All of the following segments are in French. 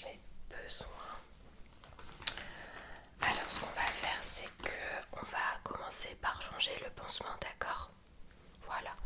j'ai besoin. Alors ce qu'on va faire, c'est que on va commencer par changer le pansement, d'accord? Voilà.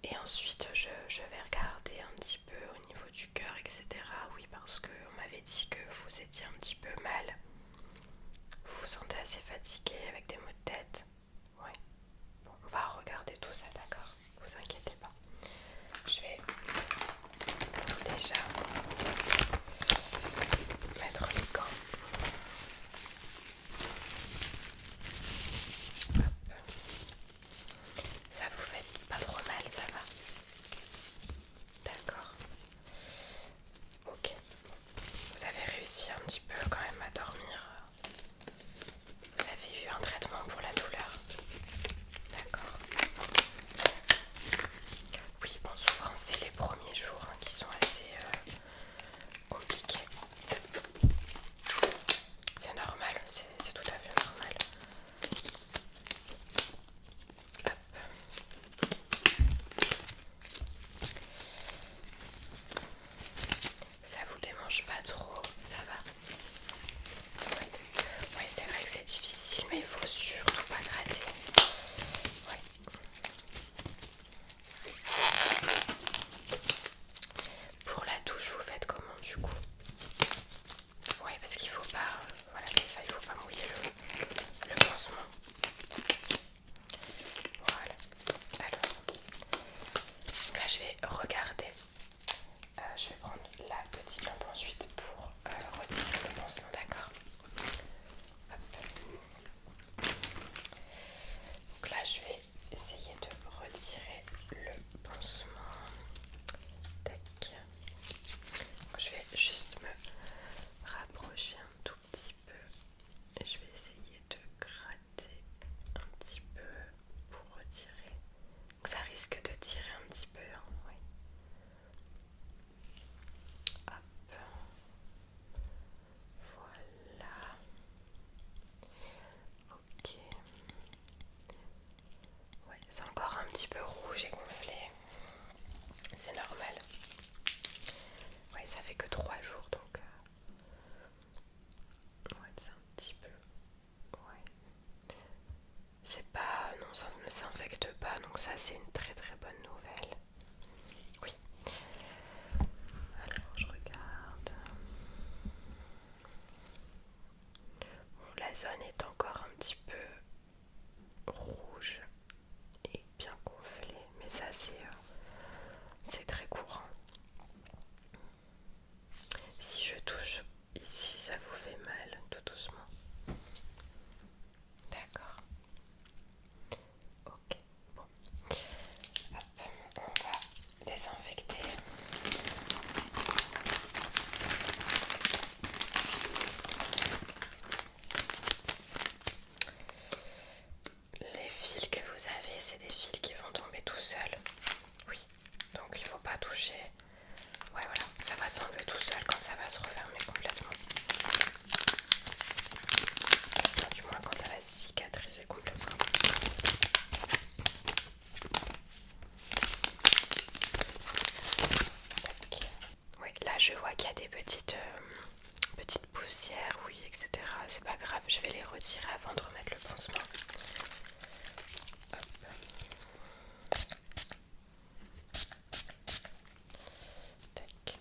Et ensuite je vais regarder un petit peu au niveau du cœur, etc. Oui, parce qu'on m'avait dit que vous étiez un petit peu mal. Vous vous sentez assez fatigué avec des maux de tête. Ouais. Bon, on va regarder tout ça, d'accord? Vous inquiétez pas. Je vais déjà mettre les gants. Hop. Ça vous fait pas trop mal, ça va? D'accord. Ok. Vous avez réussi un petit peu quand même à dormir. Vous avez eu un traitement pour la douleur. D'accord. Oui, bon, souvent c'est les premiers jours qui sont assez compliqués. C'est normal, c'est tout à fait normal. Hop. Ça vous démange pas trop, ça va? Oui, ouais, c'est vrai que c'est difficile, mais il faut surtout pas gratter. Ouais. Pour la douche, vous faites comment du coup? Oui, parce qu'il faut pas, voilà, c'est ça, il faut pas mouiller le pansement. Voilà. Alors, là je vais regarder. Je vais prendre la petite lampe ensuite pour retirer le pansement, d'accord? Hop. Donc là je vais essayer de retirer le pansement. Tac. Donc, je vais juste me rapprocher un tout petit peu et je vais essayer de gratter un petit peu pour retirer. Donc ça risque de tirer un petit peu, hein, oui. Hop. Voilà. Ok. Ouais, c'est encore un petit peu rouge et gonflé. C'est normal. Ouais, ça fait que 3 jours donc. Ouais, c'est un petit peu. Ouais. C'est pas. Non, ça ne s'infecte pas, donc ça c'est une très très bonne nouvelle. Oui. Alors je regarde. Bon, la zone est encore un petit peu rouge et bien gonflée, mais ça c'est très courant. Si je touche ici, ça vous fait mal, tout doucement. D'accord. Ok. Bon. Hop, on va désinfecter. Les fils que vous avez, c'est des fils qui vont tomber tout seuls. Oui. Donc il ne faut pas toucher. Ouais, voilà. Ça va s'enlever tout seul quand ça va se refermer complètement. Enfin, du moins quand ça va cicatriser complètement. Tac. Oui, là je vois qu'il y a des petites poussières, oui, etc. C'est pas grave, je vais les retirer avant de remettre le pansement. Hop. Tac.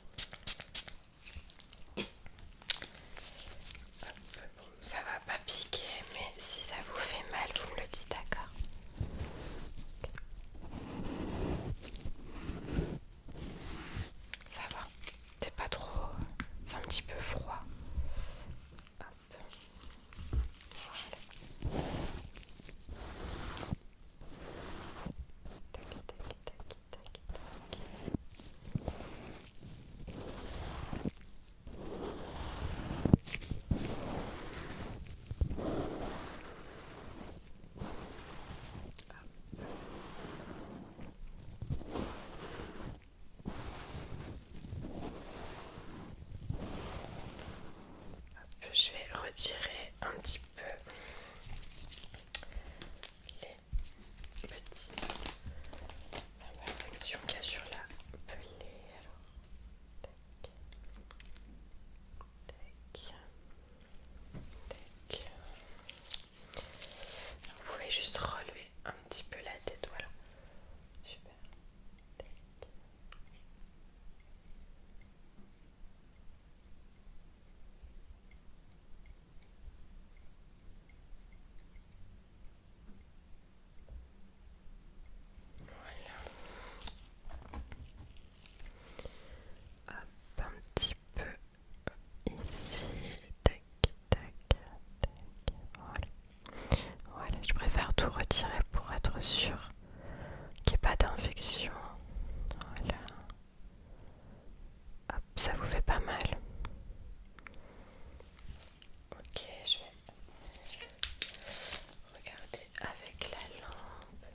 sûr qu'il n'y ait pas d'infection. Voilà. Hop, ça vous fait pas mal. Ok, je vais regarder avec la lampe.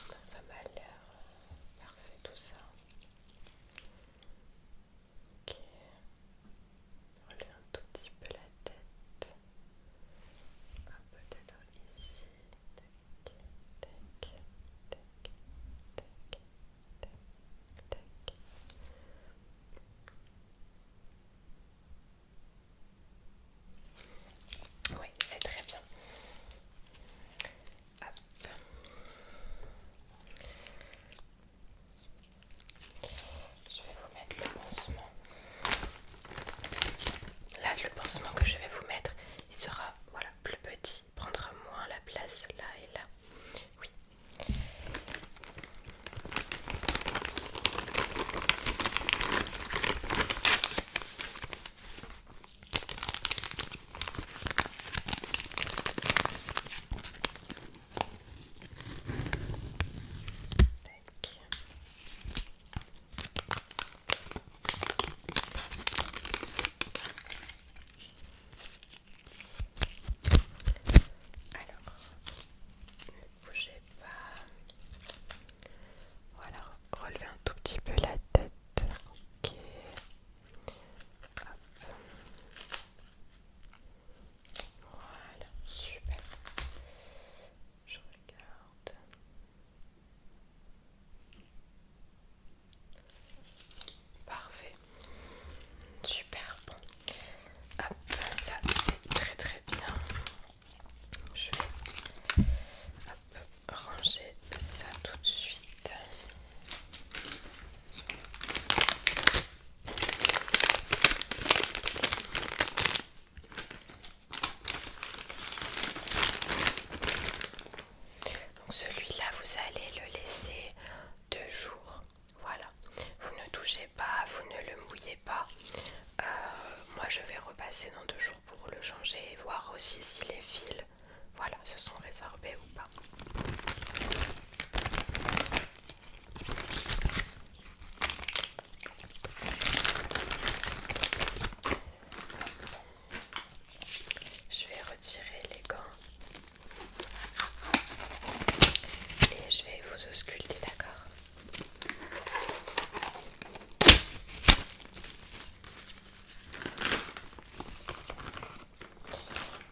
Alors, ça m'a l'air parfait tout ça. Ok, relève un tout petit peu la tête. Ah, peut-être ici. Tac, tac, tac, tac, tac, tac. Oui, c'est très bien. Hop. Je vais vous mettre le pansement. Là, le pansement que je vais vous mettre, il sera voilà, plus petit, il prendra moins la place là et là. Oui. Tac. Alors, ne bougez pas. Voilà, relevez un tout petit peu la tête. Ok. Hop. Voilà, super. Je regarde. Parfait. Super bon. Hop, ça c'est très très bien. Je vais ranger ça tout de suite. Donc celui-là, vous allez le laisser 2 jours. Voilà. Vous ne touchez pas, vous ne le mouillez pas. Moi, je vais repasser dans 2 jours pour le changer et voir aussi si les fils, voilà, se sont résorbés ou pas. Je vais retirer les gants et je vais vous ausculter, d'accord?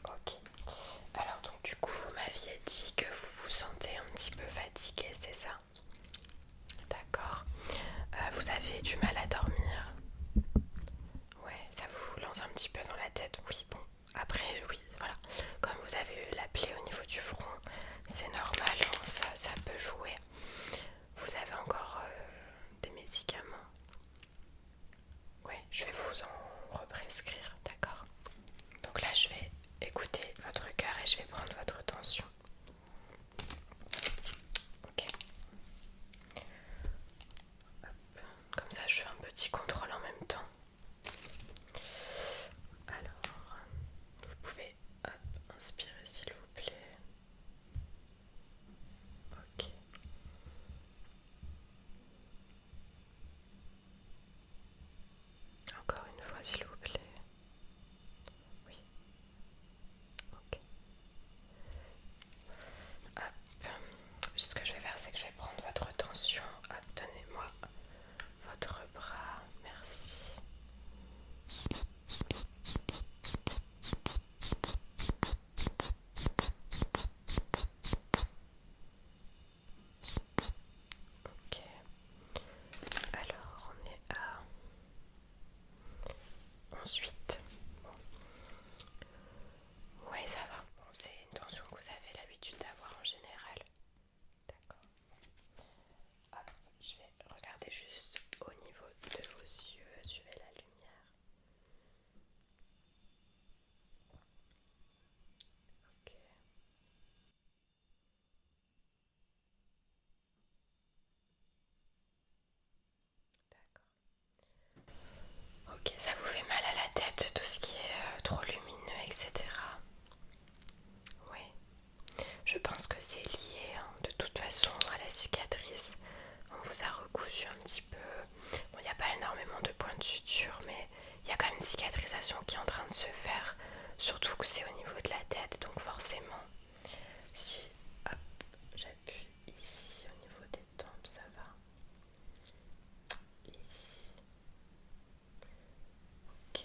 Ok. Alors donc du coup vous m'aviez dit que vous vous sentez un petit peu fatigué. Je pense que c'est lié hein, de toute façon à la cicatrice. On vous a recousu un petit peu. Bon, il n'y a pas énormément de points de suture, mais il y a quand même une cicatrisation qui est en train de se faire. Surtout que c'est au niveau de la tête, donc forcément, si hop, j'appuie ici au niveau des tempes, ça va. Ici. Ok.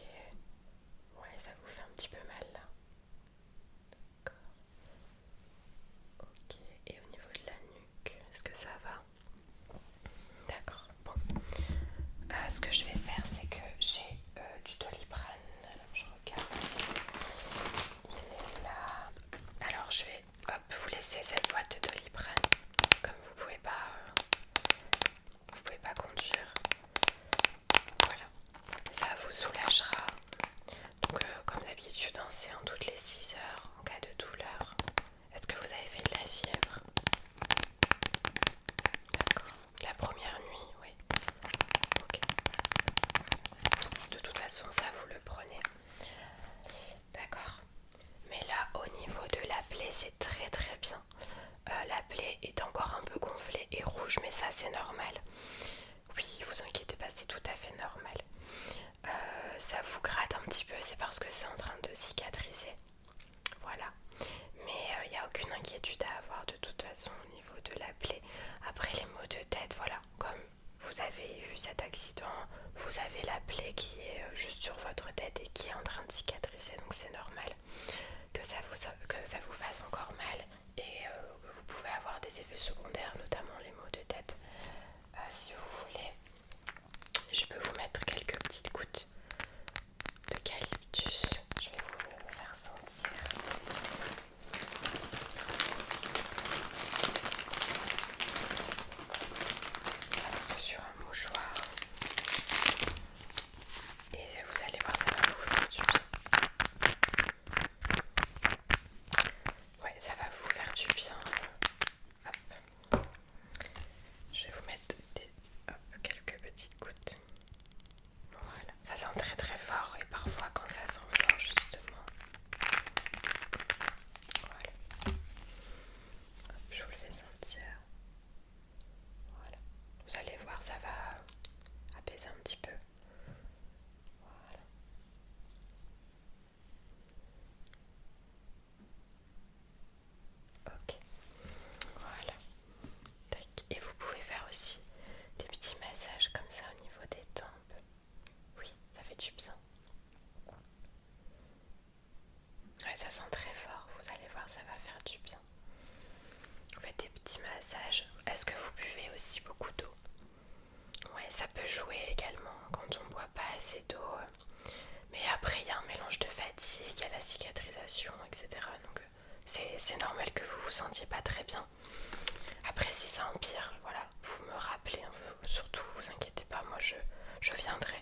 Ouais, ça vous fait un petit peu mal là. D'accord. Ok. Et au niveau de la nuque, est-ce que ça va? D'accord. Bon. Ce que je vais faire, c'est que j'ai du Doliprane. Alors, je regarde. Il est là. Alors, je vais vous laisser cette boîte de Doliprane. Comme vous pouvez pas conduire. Voilà. Ça vous soulagera. Donc, comme d'habitude, hein, c'est en toutes les 6 heures en cas de douleur. Est-ce que vous avez fait de la fièvre? D'accord. La première nuit, oui. Ok. De toute façon, ça vous le prenez. D'accord. Mais là, au niveau de la plaie, c'est très très bien. La plaie est encore un peu gonflée et rouge, mais ça c'est normal. Oui, vous inquiétez pas, c'est tout à fait normal. Ça vous gratte un petit peu, c'est parce que c'est en train de cicatriser. Voilà. Mais il n'y a aucune inquiétude à avoir de toute façon au niveau de la plaie. Après les maux de tête, voilà, comme vous avez eu cet accident, vous avez la plaie qui est juste sur votre tête et qui est en train de cicatriser, donc c'est normal que ça vous fasse encore mal et que vous pouvez avoir des effets secondaires, notamment les maux de tête. Si vous voulez, je peux vous mettre quelques petites gouttes d'eucalyptus. Je vais vous le faire sentir. Sur un mouchoir. Et vous allez voir, ça va vous faire du bien. Ouais, ça va vous faire du bien. Hop. Je vais vous mettre quelques petites gouttes. Voilà. Ça sent très très fort et parfois quand ça sent fort justement. Voilà. Hop, je vous le fais sentir. Voilà. Vous allez voir, ça va apaiser un petit peu. Voilà. Ok. Voilà. Tac. Et vous pouvez faire aussi des petits massages comme ça au niveau des tempes. Oui, ça fait du bien. Ouais, ça sent très fort. Vous allez voir, ça va faire du bien. Vous faites des petits massages. Est-ce que vous buvez aussi beaucoup d'eau? Ouais, ça peut jouer également quand on ne boit pas assez d'eau. Mais après, il y a un mélange de fatigue, il y a la cicatrisation, etc. Donc c'est normal que vous vous sentiez pas très bien. Après, si ça empire, voilà, vous me rappelez. Hein, surtout, vous inquiétez pas, moi je viendrai.